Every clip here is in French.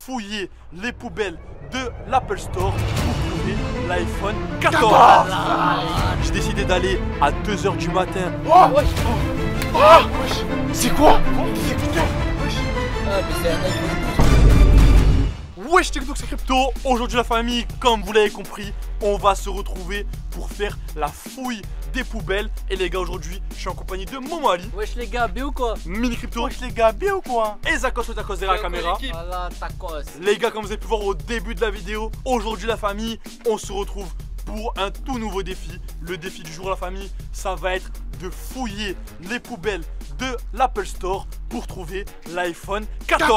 fouiller les poubelles de l'Apple Store pour trouver l'iPhone 14. J'ai décidé d'aller à 2 h du matin. C'est quoi? Wesh TikTok, c'est Crypto. Aujourd'hui la famille, comme vous l'avez compris, on va se retrouver pour faire la fouille des poubelles. Et les gars, aujourd'hui, je suis en compagnie de Momo Ali. Wesh les gars, bien ou quoi? Mini Crypto. Wesh les gars, bien ou quoi? Et Zakos le Tacos derrière la caméra. Voilà, tacos. Les gars, comme vous avez pu voir au début de la vidéo, aujourd'hui la famille, on se retrouve pour un tout nouveau défi. Le défi du jour la famille, ça va être de fouiller les poubelles de l'Apple Store pour trouver l'iPhone 14.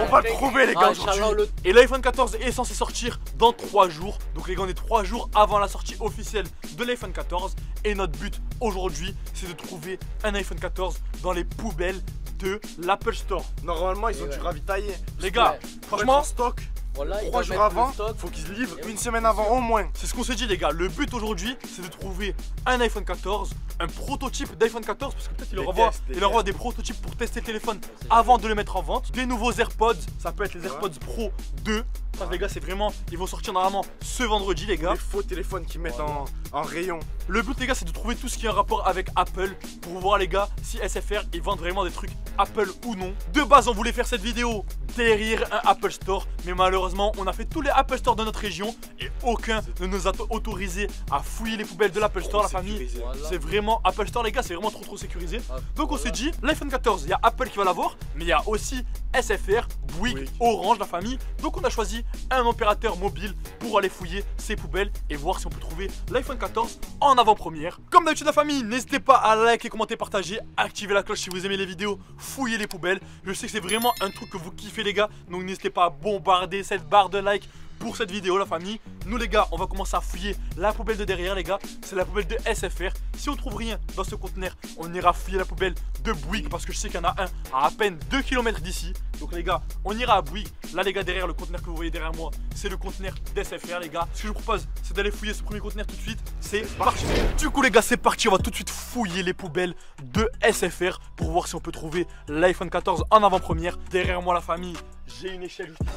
On va le trouver les gars aujourd'hui. Et l'iPhone 14 est censé sortir dans 3 jours. Donc les gars, on est 3 jours avant la sortie officielle de l'iPhone 14. Et notre but aujourd'hui, c'est de trouver un iPhone 14 dans les poubelles de l'Apple Store. Normalement ils ont dû ravitailler. Les gars, franchement, stock. Voilà, 3 jours avant, faut qu'ils se livrent une semaine avant au moins. c'est ce qu'on s'est dit les gars. Le but aujourd'hui, c'est de trouver un iPhone 14, un prototype d'iPhone 14, parce que peut-être il leur envoie des prototypes pour tester le téléphone avant de le mettre en vente. Des nouveaux AirPods, ça peut être les AirPods Pro 2. Ça les gars, c'est vraiment, ils vont sortir normalement ce vendredi les gars. Les faux téléphones qu'ils mettent en rayon. Le but les gars, c'est de trouver tout ce qui est en rapport avec Apple pour voir les gars si SFR ils vendent vraiment des trucs Apple ou non. De base, on voulait faire cette vidéo derrière un Apple Store, mais malheureusement, on a fait tous les Apple Store de notre région et aucun ne nous a autorisé à fouiller les poubelles de l'Apple Store, la famille. Voilà. C'est vraiment Apple Store les gars, c'est vraiment trop sécurisé. Donc on s'est dit, l'iPhone 14, il y a Apple qui va l'avoir, mais il y a aussi SFR, Bouygues, Orange, la famille. Donc on a choisi un opérateur mobile pour aller fouiller ces poubelles et voir si on peut trouver l'iPhone 14 en avant-première. Comme d'habitude la famille, n'hésitez pas à liker, commenter, partager, activer la cloche si vous aimez les vidéos, fouiller les poubelles. Je sais que c'est vraiment un truc que vous kiffez les gars, donc n'hésitez pas à bombarder cette barre de like pour cette vidéo la famille. Nous les gars, on va commencer à fouiller la poubelle de derrière les gars. C'est la poubelle de SFR. Si on trouve rien dans ce conteneur, on ira fouiller la poubelle de Bouygues parce que je sais qu'il y en a un à peine 2 km d'ici. Donc les gars, on ira à Bouygues. Là les gars, derrière le conteneur que vous voyez derrière moi, c'est le conteneur d'SFR les gars. Ce que je vous propose, c'est d'aller fouiller ce premier conteneur tout de suite. C'est parti. Du coup les gars, c'est parti. On va tout de suite fouiller les poubelles de SFR pour voir si on peut trouver l'iPhone 14 en avant-première. Derrière moi la famille, j'ai une échelle juste ici.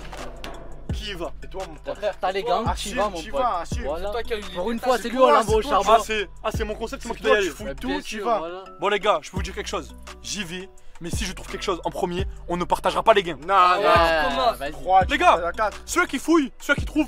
Qui y va? Et toi mon pote? Frère, t'as les gangs, tu vas mon pote. Voilà. toi qui as eu Pour une l'idée, fois, c'est c'est lui quoi, on l'envoie au c'est quoi, charbon. C'est mon concept, c'est moi qui Toi dois y tu aller. fouilles Bien tout, tu sûr, vas. voilà. Bon les gars, je peux vous dire quelque chose. J'y vais, mais si je trouve quelque chose en premier, on ne partagera pas les gains. Non, commence. Vas-y. 3, Les gars, celui qui fouille, celui qui trouve,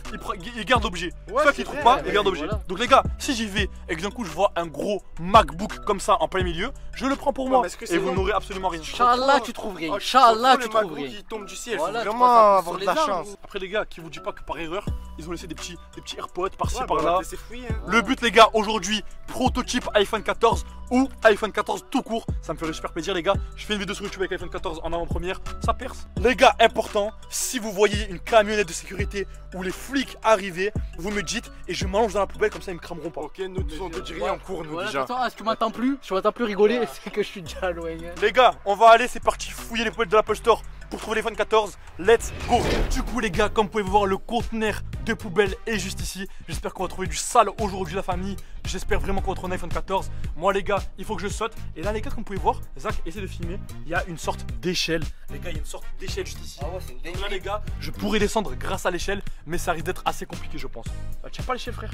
il garde l'objet. Ouais, Celui qui c'est trouve vrai, pas, ouais, il garde l'objet. voilà. Donc les gars, si j'y vais et que d'un coup je vois un gros MacBook comme ça en plein milieu, je le prends pour moi. mais est-ce que c'est Et vous bon n'aurez absolument rien. Inch'Allah, tu trouves rien. Oh, Inch'Allah, tu le trouves MacBook rien. qui tombe du ciel, Voilà, faut tu vraiment passes un peu avoir sur de la les arbres. chance. Après les gars, qui vous dit pas que par erreur, ils ont laissé des petits AirPods par-ci Ouais, par-là. c'est fouillé. Hein. Le but les gars aujourd'hui, prototype iPhone 14 ou iPhone 14 tout court. Ça me ferait super plaisir les gars. Je fais une vidéo sur YouTube avec l'iPhone 14 en avant-première, ça perce. Les gars, important, si vous voyez une camionnette de sécurité où les flics arrivaient, vous me dites et je m'allonge dans la poubelle comme ça ils me crameront pas. Ok, nous on te dit rien en cours nous Voilà, déjà. attends, est-ce que tu m'entends plus? Tu m'entends plus rigoler? C'est que je suis déjà loin. Les gars, on va aller, c'est parti fouiller les poubelles de l'Apple Store pour trouver l'iPhone 14. Let's go. Du coup les gars, comme vous pouvez voir, le conteneur de poubelle est juste ici. J'espère qu'on va trouver du sale aujourd'hui la famille. J'espère vraiment qu'on va trouver un iPhone 14. Moi les gars, il faut que je saute. Et là les gars, comme vous pouvez voir, Zach essaie de filmer. Il y a une sorte d'échelle. Les gars, il y a une sorte d'échelle juste ici. Ah ouais, c'est une Donc dinguerie. là les gars, je pourrais descendre grâce à l'échelle, mais ça risque d'être assez compliqué je pense. Tiens pas l'échelle frère.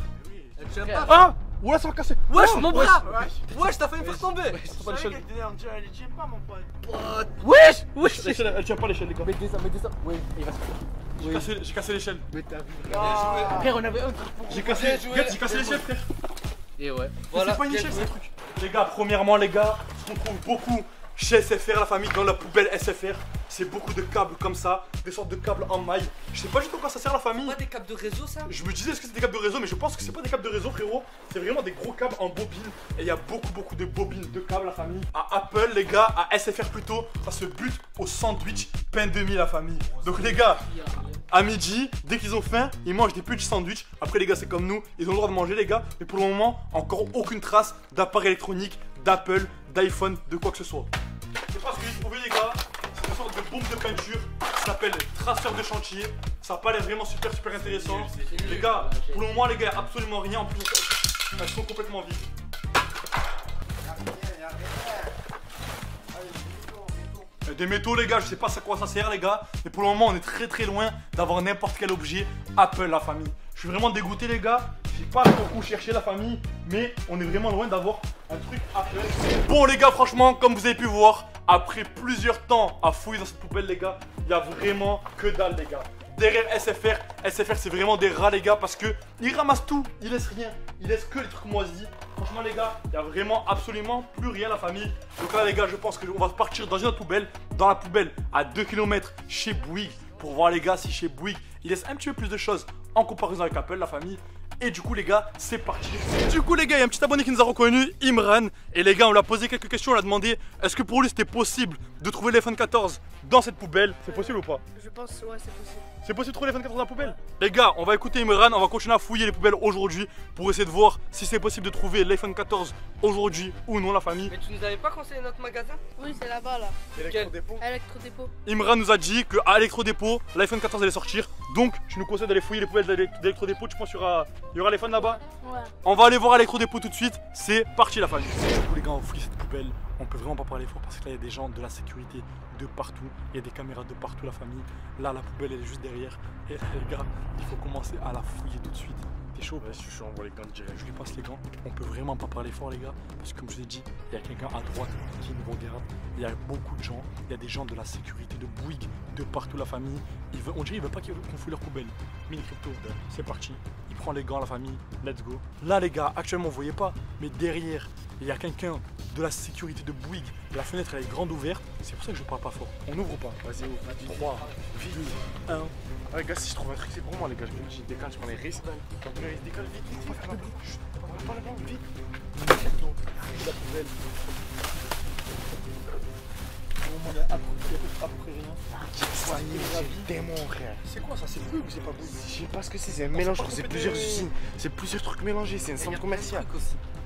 J'aime pas. Ah, ouais ça va casser. Wesh, Oh, mon wesh. bras. Wesh, t'as failli me faire tomber. Pas l'échelle. Elle tient pas mon pote. Wesh, wesh. L'échelle, elle tient pas l'échelle les gars. Mettez ça. Oui, il va se J'ai cassé l'échelle. Mais t'as vu. Ah. Frère, on avait un truc pour. J'ai cassé l'échelle frère. Et ouais. Voilà. C'est pas une échelle, c'est un truc. Les gars, premièrement, les gars, ce qu'on trouve beaucoup chez SFR, la famille, dans la poubelle SFR, c'est beaucoup de câbles comme ça, des sortes de câbles en maille. Je sais pas du tout à quoi ça sert, la famille. Pas des câbles de réseau ça? Je me disais, est-ce que c'est des câbles de réseau, mais je pense que c'est pas des câbles de réseau, frérot. C'est vraiment des gros câbles en bobine. Et il y a beaucoup de bobines de câbles, la famille. À Apple, les gars, à SFR plutôt, ça se bute au sandwich pain de mie, la famille. Donc, les gars, à midi, dès qu'ils ont faim, ils mangent des petits sandwichs. Après, les gars, c'est comme nous, ils ont le droit de manger, les gars. Mais pour le moment, encore aucune trace d'appareil électronique, d'Apple, d'iPhone, de quoi que ce soit. C'est pas ce que j'ai trouvé, les gars. C'est une sorte de bombe de peinture. Ça s'appelle traceur de chantier. Ça a pas l'air vraiment super intéressant. Les gars, pour le moment, les gars, absolument rien. En plus, elles sont complètement vides. des métaux les gars, je sais pas à quoi ça sert les gars. Mais pour le moment on est très loin d'avoir n'importe quel objet Apple la famille. Je suis vraiment dégoûté les gars. J'ai pas beaucoup cherché la famille. Mais on est vraiment loin d'avoir un truc Apple. Bon les gars franchement comme vous avez pu voir, après plusieurs temps à fouiller dans cette poubelle les gars, il y a vraiment que dalle les gars. Derrière SFR c'est vraiment des rats les gars parce que ils ramassent tout, ils laissent rien, ils laissent que les trucs moisis. Franchement les gars, il y a vraiment absolument plus rien la famille. Donc là les gars, je pense qu'on va partir dans une autre poubelle, dans la poubelle à 2 km chez Bouygues pour voir les gars si chez Bouygues ils laissent un petit peu plus de choses en comparaison avec Apple la famille. Et du coup les gars, c'est parti. Du coup les gars, il y a un petit abonné qui nous a reconnu, Imran. Et les gars, on lui a posé quelques questions, on lui a demandé est-ce que pour lui c'était possible de trouver l'iPhone 14 dans cette poubelle. C'est possible ou pas? Je pense, ouais, c'est possible. C'est possible de trouver l'iPhone 14 dans la poubelle? Les gars, on va écouter Imran, on va continuer à fouiller les poubelles aujourd'hui pour essayer de voir si c'est possible de trouver l'iPhone 14 aujourd'hui ou non la famille. Mais tu nous avais pas conseillé notre magasin? Oui, c'est là-bas, là. Électrodépôt. Électrodépôt. Imran nous a dit qu'à Electrodépôt, l'iPhone 14 allait sortir. Donc, tu nous conseilles d'aller fouiller les poubelles d'Electrodépôt. Tu penses qu'il y aura l'iPhone là-bas? Ouais. On va aller voir Electrodépôt tout de suite. C'est parti la famille. Du coup les gars, on fouille cette poubelle. On peut vraiment pas parler fort parce que là il y a des gens de la sécurité de partout. Il y a des caméras de partout la famille. Là la poubelle elle est juste derrière. Et là, les gars, il faut commencer à la fouiller tout de suite. T'es chaud? Ouais, je suis chaud, on voit les gants direct. Je lui passe les gants. On peut vraiment pas parler fort les gars. Parce que comme je vous ai dit, il y a quelqu'un à droite qui nous regarde. Il y a beaucoup de gens. Il y a des gens de la sécurité de Bouygues de partout la famille. On dirait qu'ils veulent pas qu'on fouille leur poubelle. Mini crypto, c'est parti. Il prend les gants la famille. Let's go. Là les gars, actuellement vous voyez pas. Mais derrière, il y a quelqu'un de la sécurité de Bouygues. La fenêtre elle est grande ouverte. C'est pour ça que je parle pas fort. On ouvre ou pas? Vas-y, ouvre. 3, 2, 1. Ah, les gars, si je trouve un truc, c'est pour moi, les gars. Je me dis, décale, je prends les risques. Décale vite, vite, vite. Pas faire la bouche. Chut, pas la bouche, vite. La poubelle. Il y a à peu près rien. Démon, frère. C'est quoi ça? C'est Bouygues ou c'est pas Bouygues? Je sais pas ce que c'est un mélange, c'est plusieurs usines. C'est plusieurs trucs mélangés, c'est un centre commercial.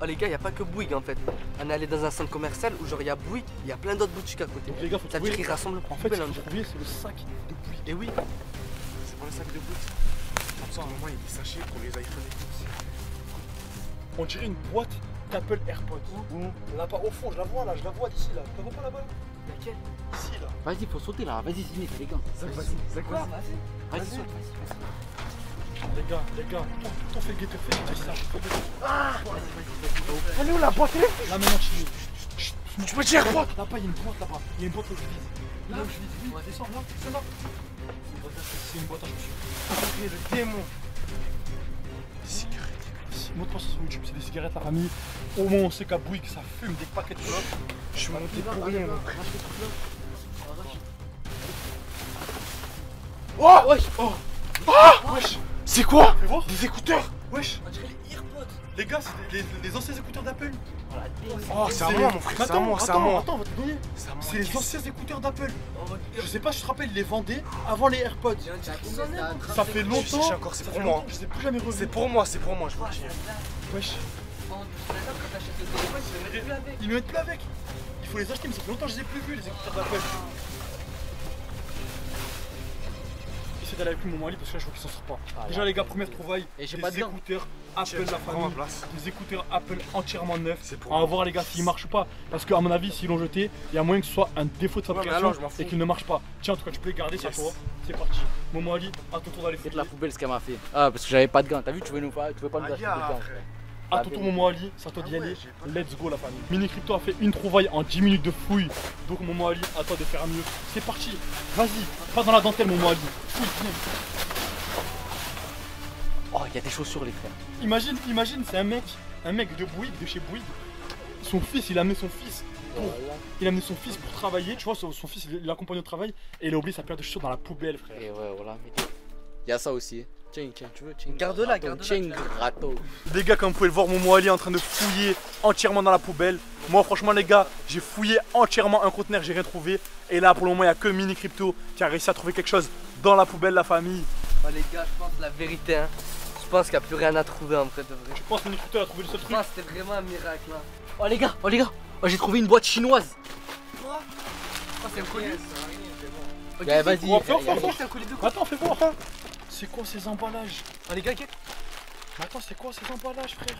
Oh les gars, y a pas que Bouygues en fait. On est allé dans un centre commercial où genre y a Bouygues, y a plein d'autres boutiques à côté. Les gars, faut Ça veut dire trouver. qu'ils rassemblent En fait, plein ce de qu'il gens. faut trouver, c'est le sac de Bouygues. Et oui, C'est pour le sac de Bouygues. Comme ça, à un moment, il y a des sachets pour les iPhones et tout. On dirait une boîte d'Apple AirPods. Là-bas au fond, je la vois là, je la vois d'ici là. Tu la vois pas là-bas? laquelle? Ici là. Vas-y, faut sauter là. Vas-y, Zinit, les gars. C'est quoi? Vas-y, saute, vas-y. Les gars, ton fait le guetteur, fais le ça. Elle est où la boîte? Là maintenant, Tu peux dire quoi? là-bas, il y a une boîte là-bas. Il y a une boîte où je vise. Là où je vise, oui, descends là, c'est là. C'est une boîte à chaussures. Le démon. Cigarette. Mot de passe sur YouTube, c'est des cigarettes la famille. Au moins, on sait qu'à Bouygues, ça fume des paquets de clopes. Je suis monté pour rien, mon frère. Oh wesh. Oh wesh. C'est quoi? Fais voir. Des écouteurs? Wesh. On dirait les AirPods. Les gars, c'est les anciens écouteurs d'Apple. Oh, c'est à moi, mon frère, c'est à moi, c'est à moi. Attends, on va te donner. C'est à moi. C'est les anciens écouteurs d'Apple. Je sais pas si tu te rappelles, ils les vendaient avant les AirPods. Ça fait longtemps. Je sais encore, c'est pour moi. Je sais plus jamais revu. C'est pour moi, je vous le dis. Wesh. Ils me mettent plus avec. Il faut les acheter, mais ça fait longtemps que je les ai plus vus, les écouteurs d'Apple. Essaye d'aller avec lui, mon Ali, parce que là, je vois qu'il s'en sort pas. Déjà, les gars, première trouvaille. Et j'ai des pas de gants. écouteurs Apple, la prends ma famille. place. Des écouteurs Apple entièrement neufs. C'est pour On va moi. voir, les gars, s'ils marchent ou pas. Parce qu'à mon avis, s'ils l'ont jeté, il y a moyen que ce soit un défaut de mais fabrication alors, je m'en fous. et qu'il ne marche pas. Tiens, en tout cas, tu peux les garder, c'est à Yes. toi. C'est parti. Momo Ali, à ton tour d'aller Faites fouiller. la poubelle ce qu'elle m'a fait. Ah, parce que j'avais pas de gants. T'as vu, tu veux pas nous acheter des gants. frère. À ton tour, Momo Ali, c'est à toi d'y Ah ouais, aller. j'ai pas de- Let's go, la famille. Mini Crypto a fait une trouvaille en 10 minutes de fouille. Donc, Momo Ali, à toi de faire mieux. C'est parti. Vas-y, pas dans la dentelle, Momo Ali. Fouille bien. Oh, il y a des chaussures, les frères. Imagine, c'est un mec de Bouygues, de chez Bouygues. Son fils, il a amené son fils pour travailler. Tu vois, son fils, il l'accompagne au travail et il a oublié sa paire de chaussures dans la poubelle, frère. Et ouais, voilà. Il y a ça aussi. Tiens, tu veux? Tiens, Garde-la, gratto, garde-la. Tiens, gratto. Les gars, comme vous pouvez le voir, Momo Ali est en train de fouiller entièrement dans la poubelle. Moi, franchement, les gars, j'ai fouillé entièrement un conteneur, j'ai rien trouvé. Et là, pour le moment, il n'y a que Mini Crypto qui a réussi à trouver quelque chose dans la poubelle, la famille. Oh les gars, je pense la vérité, hein. Je pense qu'il n'y a plus rien à trouver en fait de vrai. Je pense que Mini Crypto a trouvé le seul Je truc. pense que c'était vraiment un miracle hein. Oh, les gars, oh, j'ai trouvé une boîte chinoise. Quoi? Oh, c'est un colis. Ok, Ouais, vas-y. Oh, fais, y a- fais, c'est un colis de quoi? Attends, fais voir. C'est quoi ces emballages? Oh les gars, Mais attends, c'est quoi ces emballages, frère?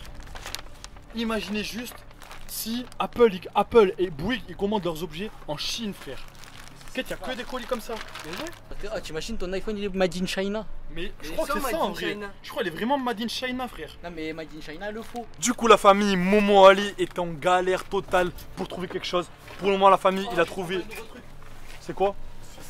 Imaginez juste si Apple et Bouygues ils commandent leurs objets en Chine, frère. T'inquiète, y'a que des colis comme ça. Ah, t'imagines ton iPhone il est made in China? Mais je Mais crois que ils c'est sont ça en made in vrai. China. Je crois qu'il est vraiment made in China, frère. Non, mais made in China, le faux. Du coup, la famille Momo Ali est en galère totale pour trouver quelque chose. Pour le moment, la famille, il a trouvé. C'est quoi?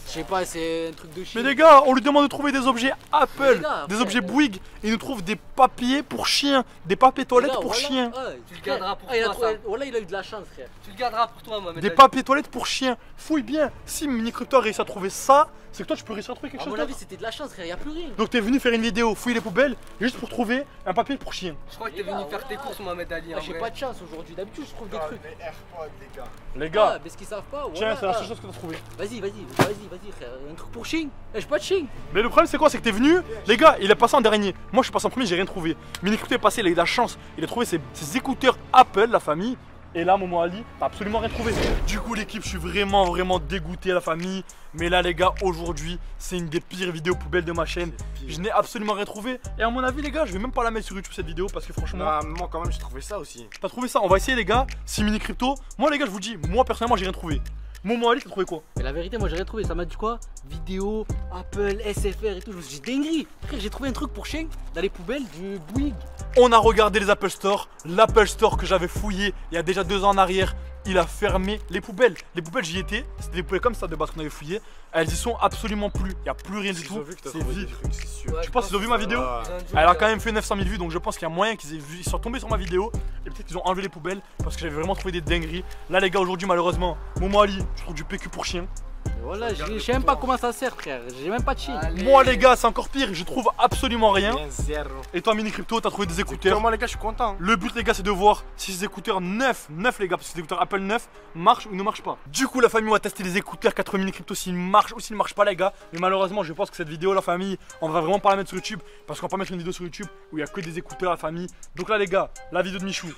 Je sais pas, c'est un truc de chien. Mais les gars, on lui demande de trouver des objets Apple, les gars, des frère, objets Bouygues. Et il nous trouve des papiers pour chiens, des papiers toilettes pour chiens. Tu le garderas pour il a toi, trouvé... ça. Voilà, il a eu de la chance, frère. Tu le garderas pour toi, Mohamed. Des Ali. papiers toilettes pour chiens. Fouille bien. Si Mini Crypto a réussi à trouver ça, c'est que toi tu peux réussir à trouver quelque À chose mon d'autre. avis, c'était de la chance, frère, y a plus rien. Donc t'es venu faire une vidéo, fouiller les poubelles, juste pour trouver un papier pour chien. Je crois que t'es venu faire tes courses, Mohamed Ali. Ah, j'ai pas de chance aujourd'hui. D'habitude, je trouve des trucs. Les AirPods, les gars. Les Ah, gars, mais ce qu'ils savent pas, tiens, voilà. c'est la seule chose que t'as trouvé. Vas-y, frère. Un truc pour chien. Eh, j'ai pas de chien. Mais le problème c'est quoi? C'est que t'es venu, les gars, il est passé en dernier. Moi je suis passé en premier, j'ai rien trouvé. Mini Crypto est passé, il a eu de la chance. Il a trouvé ses écouteurs Apple, la famille. Et là, Momo Ali, t'as absolument rien trouvé. Du coup, l'équipe, je suis vraiment dégoûté, la famille. Mais là, les gars, aujourd'hui, c'est une des pires vidéos poubelles de ma chaîne. Je n'ai absolument rien trouvé. Et à mon avis, les gars, je vais même pas la mettre sur YouTube cette vidéo parce que franchement, Non, moi quand même j'ai trouvé ça aussi. t'as trouvé ça? On va essayer, les gars. Si Mini Crypto, moi, les gars, je vous dis, moi personnellement, j'ai rien trouvé. Momo Ali, t'as trouvé quoi? Mais la vérité, moi j'ai rien trouvé. Ça m'a dit quoi? Vidéo, Apple, SFR et tout. Je me suis dit dinguerie. Frère, j'ai trouvé un truc pour chien dans les poubelles du Bouygues. On a regardé les Apple Store. L'Apple Store que j'avais fouillé il y a déjà 2 ans en arrière, il a fermé les poubelles. Les poubelles, j'y étais. C'était des poubelles comme ça de base qu'on avait fouillé. Elles y sont absolument plus. Il n'y a plus rien du Ils tout. ont vu que t'as C'est trouvé des vide. trucs, c'est sûr. Tu penses qu'ils ont vu ma vidéo? Ah. Elle a quand même fait 900 000 vues, donc je pense qu'il y a moyen qu'ils aient vu, ils sont tombés sur ma vidéo et peut-être qu'ils ont enlevé les poubelles parce que j'avais vraiment trouvé des dingueries. Là, les gars, aujourd'hui, malheureusement, Momo Ali, je trouve du PQ pour chien. Et voilà, je sais même pas comment ça sert, frère. J'ai même pas de chien. Moi, les gars, c'est encore pire, je trouve absolument rien. Bien zéro. Et toi, Mini Crypto, t'as trouvé des écouteurs. Moi les gars, je suis content. Le but, les gars, c'est de voir si ces écouteurs neufs, les gars, parce que ces écouteurs Apple neufs marchent ou ne marchent pas. Du coup, la famille, on va tester les écouteurs 80 Mini Crypto s'ils marchent ou s'ils ne marchent pas, les gars. Mais malheureusement, je pense que cette vidéo, la famille, on va vraiment pas la mettre sur YouTube parce qu'on va pas mettre une vidéo sur YouTube où il y a que des écouteurs, la famille. Donc là, les gars, la vidéo de Michou,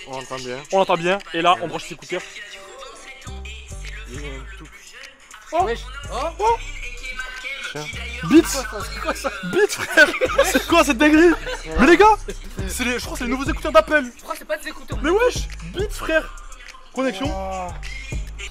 On entend bien. on l'entend bien. Et là, on branche les écouteurs. Il est tout. Oh, Wesh. Beats, C'est quoi ça? Beats, frère. C'est quoi cette dinguerie? Mais les gars, je crois que c'est les nouveaux écouteurs d'Apple. Je crois que c'est pas des écouteurs. Mais wesh, Beats, frère. Connexion. Oh.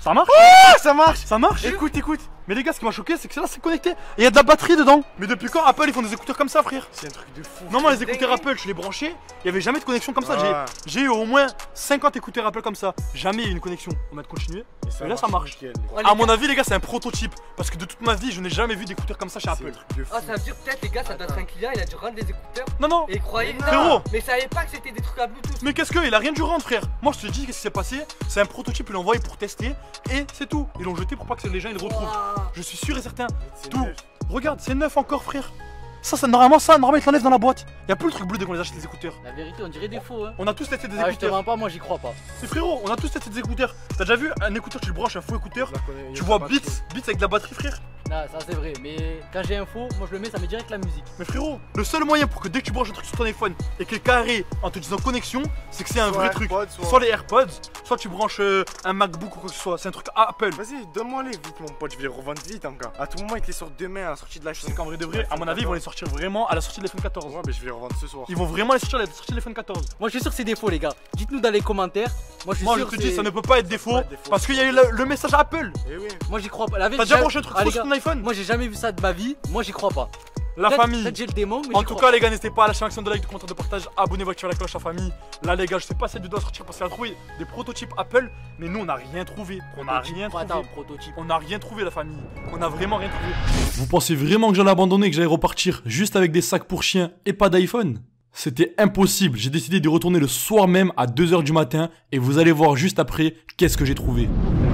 Ça marche? Ah, ça marche. Ça marche? Écoute, écoute. Mais les gars, ce qui m'a choqué, c'est que là, c'est connecté. Et il y a de la batterie dedans. Mais depuis quand Apple ils font des écouteurs comme ça, frère? C'est un truc de fou. Non, moi, les écouteurs Apple, je les branchais. Il y avait jamais de connexion comme ça. Ouais. J'ai eu au moins 50 écouteurs Apple comme ça. Jamais eu une connexion. On va te continuer. Mais là, ça marche. nickel. À mon avis, les gars, c'est un prototype. Parce que de toute ma vie, je n'ai jamais vu d'écouteurs comme ça chez C'est Apple. un truc de fou. Ah, ça veut dire peut-être, les gars, ça doit être un client, il a dû rendre des écouteurs Non, non. et il croyait. Frérot. Mais il savait pas que c'était des trucs à Bluetooth. Mais qu'est-ce que? Il a rien dû rendre, frère. Moi, je te dis, qu'est-ce qui s'est passé? C'est un prototype, ils l'ont envoyé pour tester. Et c'est tout. Ils l'ont jeté pour pas que les gens ils le retrouvent. Ouah. Je suis sûr et certain. C'est Tout. neuf. Regarde, c'est neuf encore, frère. Normalement, ils te l'enlèvent dans la boîte. Y a plus le truc bleu dès qu'on les achète les écouteurs. La vérité, on dirait des faux, hein. On a tous testé des Ah, je te écouteurs. mens pas, moi j'y crois pas. Mais frérot, on a tous testé des écouteurs. T'as déjà vu un écouteur, tu le branches, un faux écouteur. Je la connais, il y a Tu de vois la Beats batterie. avec de la batterie, frère. Non, ça c'est vrai, mais quand j'ai un faux, moi je le mets, ça met direct la musique. Mais frérot, le seul moyen pour que dès que tu branches un truc sur ton iPhone et qu'il est carré en te disant connexion, c'est que c'est un Soit vrai truc. AirPods, soit- Soit les AirPods, soit tu branches un MacBook ou quoi que ce soit. C'est un truc Apple. Vas-y, donne-moi les vite, mon pote, je vais les revendre vite encore. À tout moment, ils te les sortent demain à la sortie de la chaîne. C'est qu'en vrai de vrai, à mon avis, ils vont les sortir vraiment à la sortie de l'iPhone 14. Ouais, mais je vais les revendre ce soir. Ils vont vraiment les sortir à la sortie de l'iPhone 14. Moi je suis sûr que c'est des faux, les gars. Dites-nous dans les commentaires. Moi je suis Moi, je sûr te que dis, c'est- ça ne peut pas être des faux pas être des faux. parce qu'il y a eu le message Apple. Eh oui. Moi j'y crois pas. La T'as vérité, déjà branché un truc Ah, faux les sur gars, ton iPhone? moi j'ai jamais vu ça de ma vie. Moi j'y crois pas. La Peut-être- famille. Peut-être j'ai le démon, mais En j'y tout crois cas, les gars, n'hésitez pas à lâcher un maximum de likes, de commentaires, de partage. Abonnez-vous, activez la cloche, la famille. Là, les gars, je sais pas si cette vidéo va sortir parce qu'elle a trouvé des prototypes Apple, mais nous, on n'a rien trouvé. On n'a rien pas. trouvé. Attends, prototype. On n'a rien trouvé, la famille. On a vraiment rien trouvé. Vous pensez vraiment que j'allais abandonner, que j'allais repartir juste avec des sacs pour chiens et pas d'iPhone? C'était impossible. J'ai décidé d'y retourner le soir même à 2h du matin et vous allez voir juste après qu'est-ce que j'ai trouvé.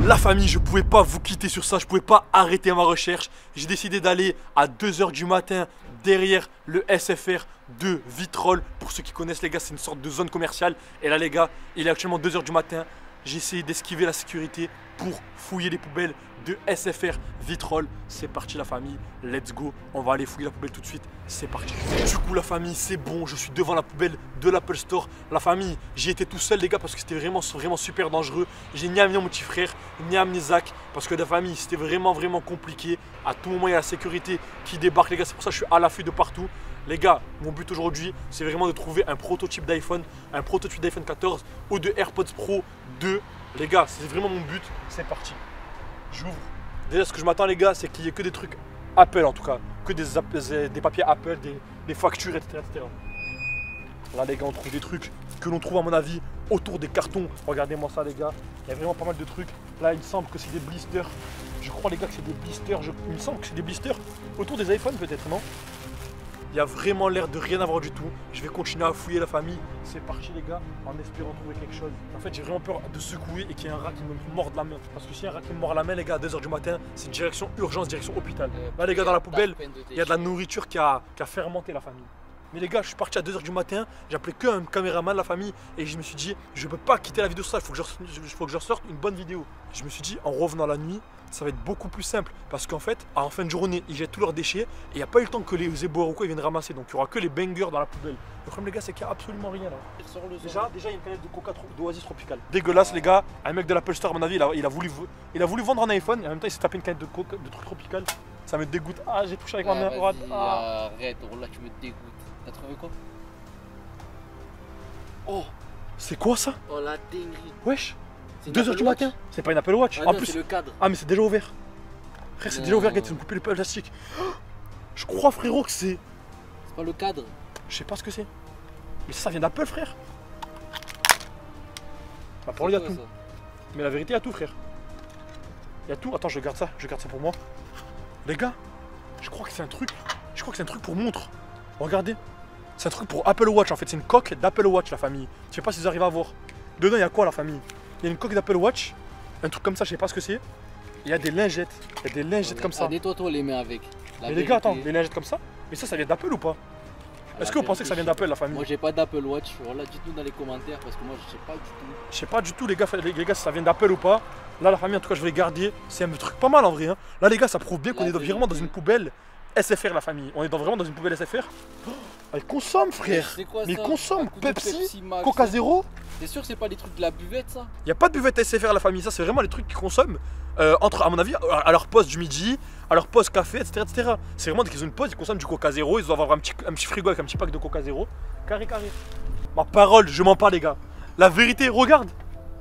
La famille, je pouvais pas vous quitter sur ça, je pouvais pas arrêter ma recherche. J'ai décidé d'aller à 2h du matin derrière le SFR de Vitrolles. Pour ceux qui connaissent, les gars, c'est une sorte de zone commerciale. Et là, les gars, il est actuellement 2h du matin. J'ai essayé d'esquiver la sécurité pour fouiller les poubelles de SFR Vitrolles. C'est parti, la famille, let's go. On va aller fouiller la poubelle tout de suite. C'est parti. Du coup, la famille, c'est bon. Je suis devant la poubelle de l'Apple Store. La famille, j'y étais tout seul, les gars, parce que c'était vraiment super dangereux. J'ai ni amené mon petit frère, ni amené Zach, parce que la famille, c'était vraiment compliqué. À tout moment, il y a la sécurité qui débarque, les gars. C'est pour ça que je suis à l'affût de partout. Les gars, mon but aujourd'hui, c'est vraiment de trouver un prototype d'iPhone, un prototype d'iPhone 14 ou de AirPods Pro 2. Les gars, c'est vraiment mon but. C'est parti. J'ouvre Déjà, ce que je m'attends, les gars, c'est qu'il y ait que des trucs Apple en tout cas. Que des papiers Apple, des factures, etc., etc. Là, les gars, on trouve des trucs que l'on trouve, à mon avis, autour des cartons. Regardez-moi ça, les gars. Il y a vraiment pas mal de trucs. Là, il me semble que c'est des blisters. Je crois, les gars, que c'est des blisters. Il me semble que c'est des blisters autour des iPhones, peut-être, non? Il y a vraiment l'air de rien avoir du tout. Je vais continuer à fouiller la famille. C'est parti, les gars, en espérant trouver quelque chose. En fait, j'ai vraiment peur de secouer et qu'il y ait un rat qui me morde la main. Parce que s'il y a un rat qui me mord la main, les gars, à 2h du matin, c'est direction urgence, direction hôpital. Là, les gars, dans la poubelle, il y a de la nourriture qui a fermenté la famille. Mais les gars, je suis parti à 2h du matin, j'ai appelé qu'un caméraman de la famille et je me suis dit, je peux pas quitter la vidéo sur ça, il faut que je ressorte une bonne vidéo. Je me suis dit, en revenant la nuit, ça va être beaucoup plus simple parce qu'en fait, en fin de journée, ils jettent tous leurs déchets et il n'y a pas eu le temps que les éboueurs ou quoi ils viennent ramasser. Donc il n'y aura que les bangers dans la poubelle. Le problème, les gars, c'est qu'il n'y a absolument rien là. Déjà, il y a une canette de coca d'Oasis Tropical. Dégueulasse, les gars. Un mec de l'Apple Store, à mon avis, il a voulu vendre un iPhone et en même temps, il s'est tapé une canette de coca de truc tropical. Ça me dégoûte. Ah, j'ai touché avec ma main droite. Ah. Arrête, là, tu me dégoûtes. T'as trouvé quoi? Oh, c'est quoi ça? Oh la dinguerie. Wesh, C'est une 2h Apple du Watch? matin. C'est pas une Apple Watch. Ah En non, plus, c'est le cadre. ah mais c'est déjà ouvert. Frère, c'est déjà Non. ouvert, regarde, ils ont coupé le plastique. Oh, je crois, frérot, que c'est... C'est pas le cadre. Je sais pas ce que c'est. Mais ça vient d'Apple, frère. Bah, pour lui, il y a C'est tout. quoi, ça? Mais la vérité, il y a tout, frère. Il y a tout. Attends, je garde ça pour moi. Les gars, je crois que c'est un truc. Je crois que c'est un truc pour montre. Regardez. C'est un truc pour Apple Watch en fait. C'est une coque d'Apple Watch, la famille. Je sais pas si vous arrivez à voir. Dedans, il y a quoi, la famille? Il y a une coque d'Apple Watch. Un truc comme ça, je sais pas ce que c'est. Il y a des lingettes. Il y a des lingettes comme ça. Ah, nettoie-toi les mains avec. La Mais les gars, attends, vérité. les lingettes comme ça. Mais ça vient d'Apple ou pas? La Est-ce que vous pensez que ça vient vérité, d'Apple, la famille? Moi j'ai pas d'Apple Watch. Voilà, dites-nous dans les commentaires parce que moi je sais pas du tout. Je sais pas du tout, les gars, si ça vient d'Apple ou pas. Là, la famille, en tout cas, je vais les garder. C'est un truc pas mal en vrai. Hein. Là, les gars, ça prouve bien qu'on La est vraiment dans vérité. une poubelle SFR, la famille. On est vraiment dans une poubelle SFR. Oh, elle consomme, frère. C'est quoi Mais ça? consomme Un coup de Pepsi, Max. Coca Zéro. T'es sûr que c'est pas les trucs de la buvette ça? Il n'y a pas de buvette SFR, la famille. Ça, c'est vraiment les trucs qu'ils consomment, à mon avis, à leur pause du midi, à leur pause café, etc. etc. C'est vraiment qu'ils ont une pause, ils consomment du Coca Zéro. Ils doivent avoir un petit frigo avec un petit pack de Coca Zéro. Carré, carré. Ma parole, je mens pas, les gars. La vérité, regarde.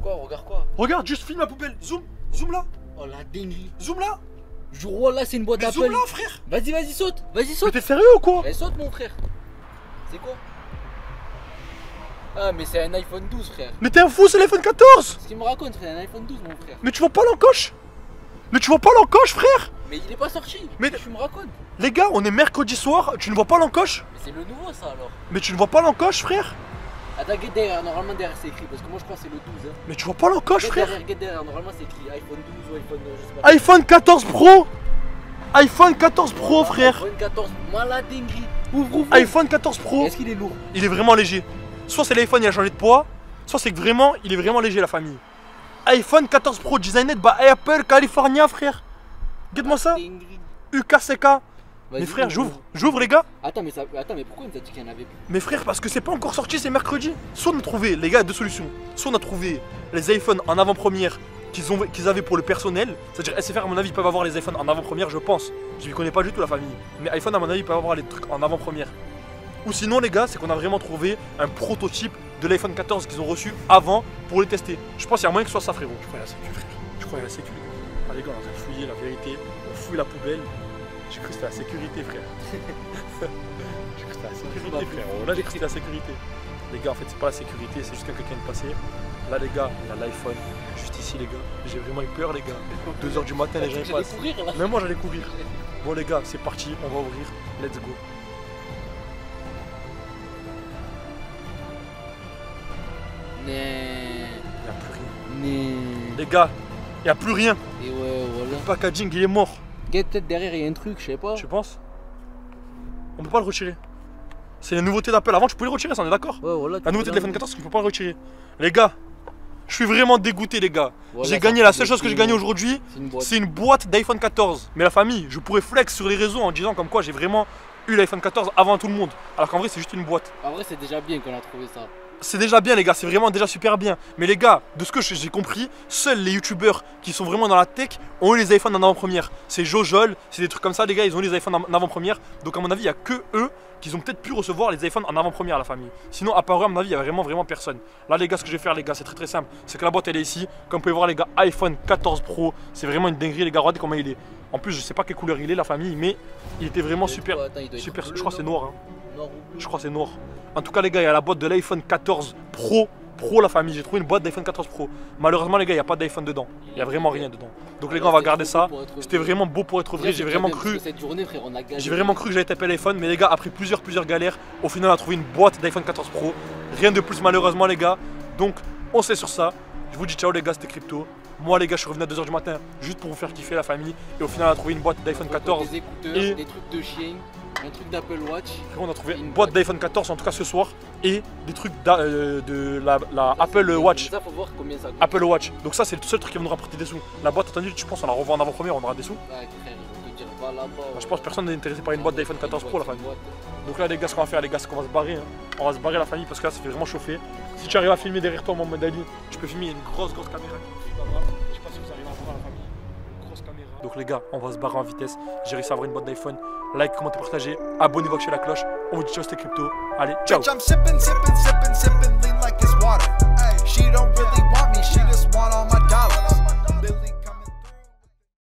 Quoi? Regarde quoi? Regarde, juste filme la poubelle. Zoom, zoom là. Oh la dinguerie. Zoom là. Je vois là c'est une boîte Mais d'Apple. zoom là, frère. Vas-y, vas-y, saute. Vas-y, Mais saute. t'es sérieux ou quoi? Eh, saute mon frère. C'est quoi? Ah mais c'est un iPhone 12 frère. Mais t'es un fou, c'est l'iPhone 14. Ce qu'il me raconte c'est un iPhone 12 mon frère. Mais tu vois pas l'encoche? Mais tu vois pas l'encoche, frère? Mais il est pas sorti. Mais- Tu me racontes. Les gars, on est mercredi soir, tu ne vois pas l'encoche? Mais c'est le nouveau ça alors. Mais tu ne vois pas l'encoche, frère? Attends, get derrière, normalement derrière c'est écrit parce que moi je crois que c'est le 12 hein. Mais tu vois pas l'encoche, frère? Get derrière, normalement c'est écrit iPhone 12 ou iPhone je sais pas. iPhone 14 Pro. iPhone 14 Pro, frère. iPhone 14, moi la dinguerie. Ouvre, ouvre. iPhone 14 Pro. Est-ce qu'il est lourd? Il est vraiment léger. Soit c'est l'iPhone, il a changé de poids, soit c'est que vraiment, il est vraiment léger, la famille. iPhone 14 Pro, designed by Apple California, frère. Guette-moi ça. Dinguerie. UKCK. Vas-y, Mais frère, ouvre. j'ouvre les gars. Attends mais pourquoi il nous a dit qu'il y en avait plus? Mais frère, parce que c'est pas encore sorti, c'est mercredi. Soit on a trouvé, les gars, il y a deux solutions. Soit on a trouvé les iPhones en avant-première qu'ils avaient pour le personnel. C'est-à-dire SFR, à mon avis, ils peuvent avoir les iPhones en avant-première, je pense. Je ne connais pas du tout la famille. Mais iPhone, à mon avis, ils peuvent avoir les trucs en avant-première. Ou sinon, les gars, c'est qu'on a vraiment trouvé un prototype de l'iPhone 14 qu'ils ont reçu avant pour les tester. Je pense qu'il y a moyen que ce soit ça, frérot. Je crois à la sécu, frère. Je crois à la sécu. Ah, les gars, on est en train de fouiller la vérité. On fouille la poubelle. J'ai cru que c'était la sécurité, frère. J'ai cru que c'était la sécurité, frère. Là, j'ai cru que c'était la sécurité. Les gars, en fait, c'est pas la sécurité, c'est juste quelqu'un qui vient de passer. Là, les gars, il y a l'iPhone. Juste ici, les gars. J'ai vraiment eu peur, les gars. 2h du matin, les gens ils J'allais passent. courir là. Même moi, j'allais courir. Bon, les gars, c'est parti. On va ouvrir. Let's go. Nee. Il n'y a plus rien. Nee. Les gars, il n'y a plus rien. Et ouais, voilà. Le packaging, il est mort. Get peut-être derrière, il y a un truc, je sais pas. Tu penses? On peut pas le retirer. C'est la nouveauté d'Apple. Avant, tu pouvais le retirer, ça, on est d'accord? Ouais, voilà. La nouveauté de l'iPhone 14, c'est qu'on peut pas le retirer. Les gars, je suis vraiment dégoûté, les gars. Voilà, J'ai ça gagné, fait la seule des chose que j'ai kilos. gagné aujourd'hui, C'est une boîte. c'est une boîte d'iPhone 14. Mais la famille, je pourrais flex sur les réseaux en disant comme quoi j'ai vraiment eu l'iPhone 14 avant tout le monde. Alors qu'en vrai, c'est juste une boîte. En vrai, c'est déjà bien qu'on a trouvé ça. c'est déjà bien les gars, c'est vraiment déjà super bien. Mais les gars, de ce que j'ai compris, seuls les youtubeurs qui sont vraiment dans la tech ont eu les iPhones en avant-première. C'est Jojol, c'est des trucs comme ça les gars, ils ont eu les iPhones en avant-première. Donc à mon avis, il n'y a que eux qui ont peut-être pu recevoir les iPhones en avant-première la famille. Sinon à part eux, à mon avis, il n'y a vraiment personne. Là les gars, ce que je vais faire les gars, c'est très simple. C'est que la boîte elle est ici. Comme vous pouvez voir les gars, iPhone 14 Pro, c'est vraiment une dinguerie les gars, regardez comment il est. En plus je sais pas quelle couleur il est la famille, mais il était vraiment super. Super, je crois que c'est noir hein. Je crois que c'est noir. En tout cas les gars, il y a la boîte de l'iPhone 14 Pro la famille, j'ai trouvé une boîte d'iPhone 14 Pro. Malheureusement les gars, il n'y a pas d'iPhone dedans. Il n'y a vraiment rien dedans. Donc les gars, on va garder ça. C'était vraiment beau pour être vrai, j'ai vraiment cru. J'ai vraiment cru que j'allais taper l'iPhone, mais les gars, après plusieurs galères, au final on a trouvé une boîte d'iPhone 14 Pro. Rien de plus malheureusement les gars. Donc on sait sur ça. Je vous dis ciao les gars, c'était Crypto. Moi les gars, je suis revenu à 2h du matin juste pour vous faire kiffer la famille. Et au final on a trouvé une boîte d'iPhone 14 des écouteurs, et des trucs de chien, un truc d'Apple Watch. on a trouvé une boîte d'iPhone 14 en tout cas ce soir. Et des trucs de la Apple Watch. Ça faut voir combien ça coûte. Apple Watch. Donc ça c'est le seul truc qui va nous rapporter des sous. La boîte attendue, je pense on la revend en avant-première, on aura des sous. Ouais, frère, ils vont te dire va là-bas. Je pense que personne n'est intéressé par une boîte d'iPhone 14 Pro la famille. Donc là les gars, ce qu'on va faire les gars, c'est qu'on va se barrer hein. On va se barrer la famille parce que là ça fait vraiment chauffer. Si tu arrives à filmer derrière toi mon Dali, tu peux filmer, il y a une grosse caméra qui filme là-bas. Je sais pas si vous arrivez à voir la famille. Grosse caméra. Donc les gars, on va se barrer en vitesse. J'ai réussi à avoir une boîte d'iPhone. Like, commentez, partagez, abonnez-vous, activez la cloche. On vous dit ciao, c'était Crypto. Allez, ciao. Bitch, I'm sipping, sipping, sipping, sipping, lean